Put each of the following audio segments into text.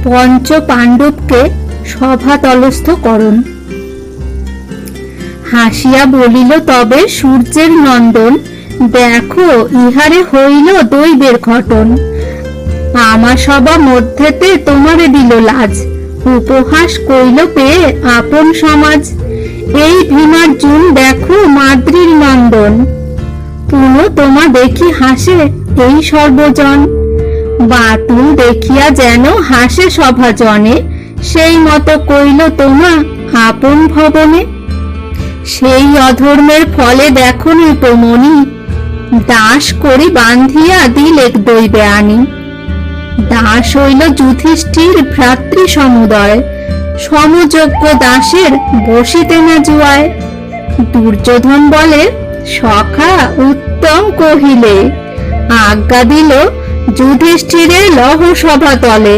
পঞ্চ পাণ্ডবকে সভাতলস্থ করণ। হাসিয়া বলিল, তবে সূর্যের নন্দন, দেখো ইহারে হইল দৈবের ঘটন। আমার সভা মধ্যেতে তোমারে দিল লাজ, উপহাস কইল পেয়ে আপন সমাজ। এই ভীমার্জুন দেখো মাদ্রির নন্দন, পুনঃ তোমা দেখি হাসে এই সর্বজন। বাতুল দেখিয়া যেন হাসে সভাজনে, সেই মতো কইল তোমা আপন ভবনে। সেই অধর্মের ফলে দেখো নৃপমণি, দাস করি বান্ধিয়া দিলেক দৈবে আনি। দাস হইল যুধিষ্ঠির ভ্রাতৃ সমুদয়, সমযোগ্য দাসের বসিতে না জুয়ায়। দুর্যোধন বলে, সখা উত্তম কহিলে, আজ্ঞা দিল যুধিষ্ঠিরের লহ সভা তলে।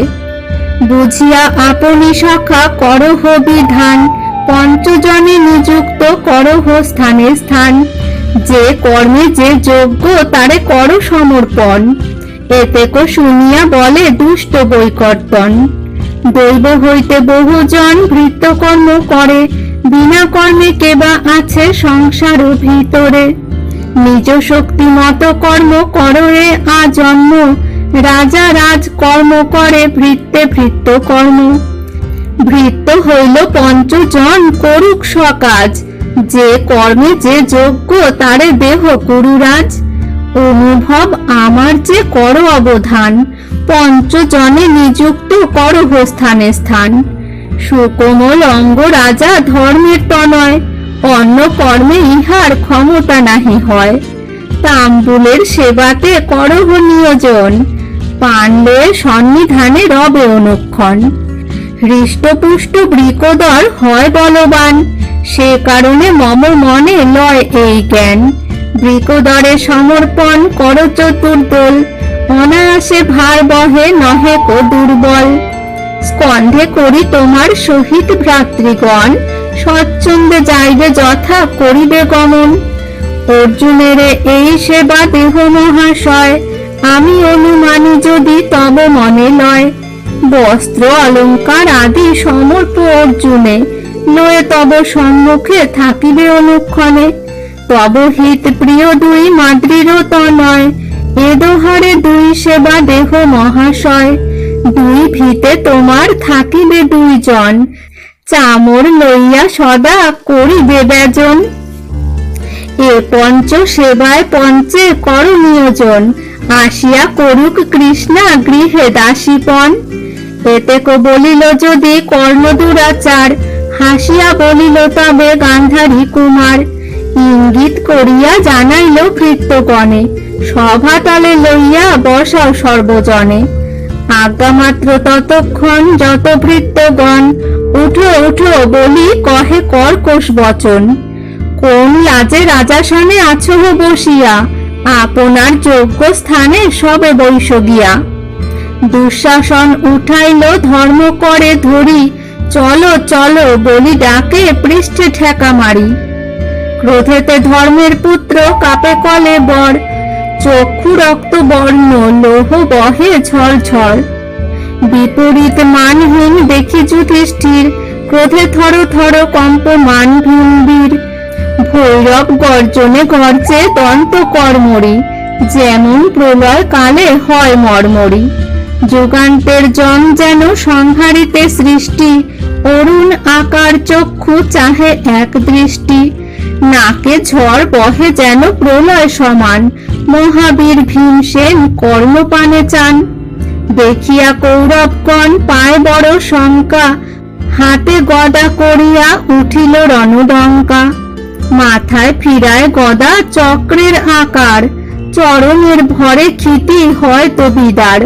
বুঝিয়া আপনি সখা করহ বিধান, পঞ্চজনে নিযুক্ত করহ স্থানে স্থান। যে কর্মে যে যোগ্য তারে কর সমর্পণ, এতেক শুনিয়া বলে দুষ্ট বৈকর্তন। দৈব হইতে বহুজন ভৃত্যকর্ম করে, বিনা কর্মে কেবা আছে সংসার ভিতরে। নিজ শক্তি মত কর্ম করে আজন্ম, রাজা রাজ কর্ম করে ভৃত্যে ভৃত্য কর্ম। ভৃত্য হইল পঞ্চজন করুক সকাজ, যে কর্মে যে যোগ্য তারে দেহ কুরুরাজ। অনুভব আমার যে কর অবধান, পঞ্চজনে নিযুক্ত করহ স্থানে স্থান। সুকোমল অঙ্গ রাজা ধর্মের তনয়, অন্য কর্মে ইহার ক্ষমতা নাহি হয়। তাম্বুলের সেবাতে করহ নিয়োজন, পাণ্ডের সন্নিধানে রবে অনুক্ষণ। হৃষ্টপুষ্ট বৃকোদর হয় বলবান, সে কারণে মম মনে লয় এই জ্ঞান। বৃকোদরে সমর্পণ কর চতুর্দল, অনায়াসে ভার বহে নহে কো দুর্বল। স্কন্ধে করি তোমার সহিত ভ্রাতৃগণ, স্বচ্ছন্দে যাইবে যথা করিবে গমন। অর্জুনের এই সেবা দেহ মহাশয়, আমি অনুমানি যদি তব মনে লয়। বস্ত্র অলঙ্কার আদি সমর্প অর্জুনে, লয়ে তব সম্মুখে থাকিবে অনুক্ষণে। তব হিত প্রিয় দুই মাদ্রিরও তনয়, এ দোহারে দুই সেবা দেহ মহাশয়। দুই ভিতে তোমার থাকিবে দুইজন, চামর লইয়া সদা করিবে ব্যজন। এ পঞ্চ সেবায় পঞ্চে কর নিয়োজন, আসিয়া করুক কৃষ্ণা গৃহে দাসীপন। এতেক বলিল যদি কর্ণ দুরাচার, হাসিয়া বলিল তবে গান্ধারী কুমার। ইঙ্গিত করিয়া জানাইল ভৃত্যগণে, সভাতলে লইয়া বসাও সর্বজনে। আজ্ঞা মাত্র ততক্ষণ যত ভৃত্যগণ, উঠো উঠো বলি কহে কর্কশ বচন। কোন লাজে রাজাসনে আছো বসিয়া, আপনার যোগ্য স্থানে সবে বৈশ গিয়া। দুঃশাসন উঠাইল ধর্ম করে ধরি, চলো চলো বলি ডাকে পৃষ্ঠে ঠেকা মারি। ক্রোধেতে ধর্মের পুত্র কাপে কলে বর, চক্ষু রক্ত বর্ণ লোহ বহে ঝড় ঝড়। বিপরীত মানহীন দেখি যুধিষ্ঠির, ক্রোধে থর থর কম্পমান ভীমবীর। ভৈরব গর্জনে গর্জে দন্ত কর্মরি, যেমন প্রলয় কালে হয় মর্মরি। যুগান্তের জন যেন সংহারিতে সৃষ্টি, অরুণ আকার চক্ষু চাহে এক দৃষ্টি। নাকে ঝড় বহে যেন প্রলয় সমান, মহাবীর ভীমসেন কর্মপানে চান। দেখিয়া কৌরবগণ পায় বড় শঙ্কা, হাতে গদা করিয়া উঠিল রণডঙ্কা। মাথায় ফিরায় গদা চক্রের আকার, চরণের ভরে ক্ষিতি হয়তো বিদার।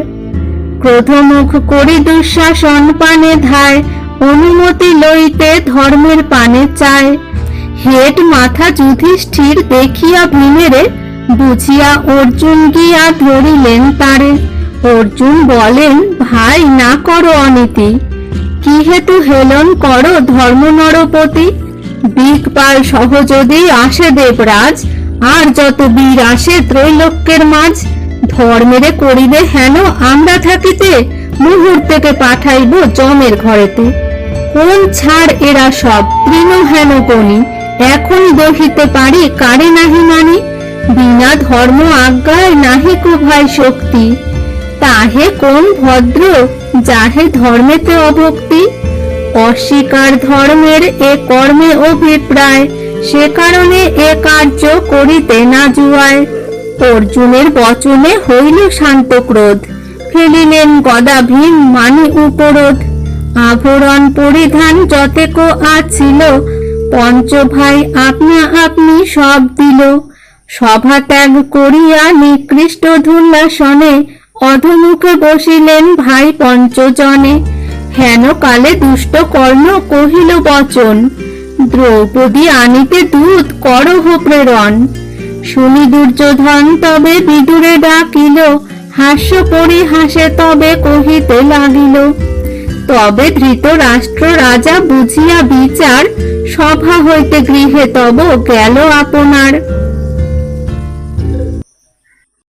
ক্রোধমুখ করি দুঃশাসন পানে ধায়, অনুমতি লইতে ধর্মের পানে চায়। হেট মাথা যুধিষ্ঠির দেখিয়া ভীমেরে, বুঝিয়া অর্জুন গিয়া ধরিলেন তারে। অর্জুন বলেন, ভাই না করো অনীতি, কি হেতু হেলন করো ধর্ম নরপতি। দিকপাল সহ যদি আসে দেবরাজ, আর যত বীর আসে ত্রৈলোক্যের মাঝ। ধর্মেরে করিবে হেন আমরা থাকিতে, মুহূর্তেকে পাঠাইব যমের ঘরেতে। কোন ছাড় এরা সব তৃণ হেন কোনি, এখনই দহিতে পারি কারে নাহি মানি। বিনা ধর্ম আজ্ঞায় নাহি কো ভাই শক্তি, তাহে কোন ভদ্র যাহে ধর্মেতে অভক্তি। অস্বীকার ধর্মের এ কর্মে অভিপ্রায়, সে কারণে এ কার্য করিতে না জুয়ায়। অর্জুনের বচনে হইল শান্ত ক্রোধ, ফেলিলেন গদা ভীম মানি উপরোধ। আভরণ পরিধান যতেক আছিল, পঞ্চ ভাই আপনা আপনি সব দিল। সভা ত্যাগ করিয়া নিকৃষ্ট ধুল্লাসনে, অধমুখে বসিলেন ভাই পঞ্চজনে। হেন কালে দুষ্ট কর্ণ কহিল বচন, দ্রৌপদী আনিতে দূত করহ প্রেরণ। শুনি দুর্যোধন তবে বিদুরে ডাকিল, হাস্য পরিহাসে তবে কহিতে লাগিল। তবে ধৃতরাষ্ট্র রাজা বুঝিয়া বিচার, সভা হইতে গৃহে তব গেল আপনার।